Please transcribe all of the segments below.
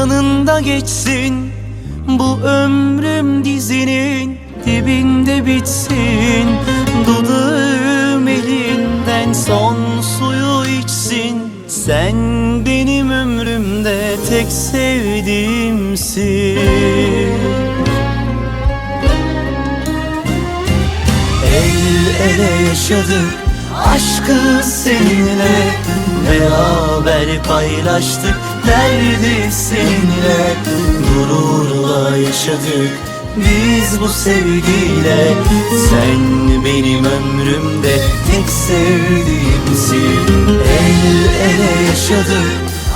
yanında geçsin. Bu ömrüm dizinin dibinde bitsin. Dudağım elinden son suyu içsin. Sen benim ömrümde tek sevdiğimsin. El ele yaşadık aşkı seninle, beraber paylaştık derdi seninle. Gururla yaşadık biz bu sevgiyle. Sen benim ömrümde tek sevdiğimsin. El ele yaşadık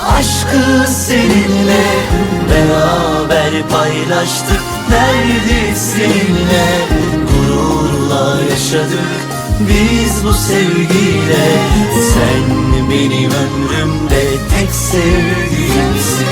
aşkı seninle, beraber paylaştık derdi seninle. Gururla yaşadık biz bu sevgiyle. Sen benim ömrümde tek sevdiğimsin.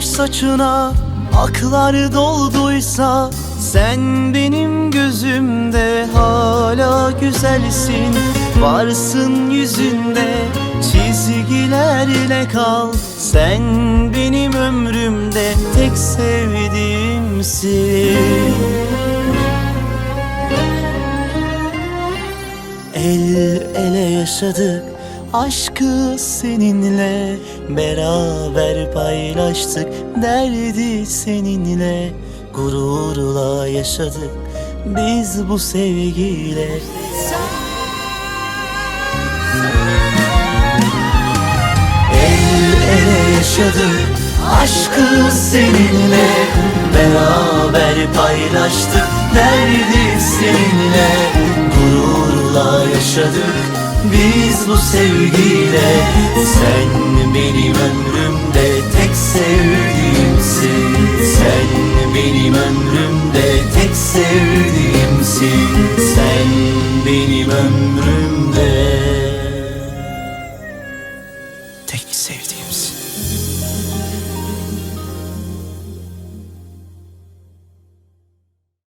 Saçına aklar dolduysa, sen benim gözümde hala güzelsin. Varsın yüzünde çizgilerle kal. Sen benim ömrümde tek sevdiğimsin. El ele yaşadık aşkı seninle, beraber paylaştık derdi seninle. Gururla yaşadık biz bu sevgiyle. El ele yaşadık aşkı seninle, beraber paylaştık derdi seninle. Gururla yaşadık biz bu sevgiyle. Sen benim ömrümde tek sevdiğimsin. Sen benim ömrümde tek sevdiğimsin. Sen benim ömrümde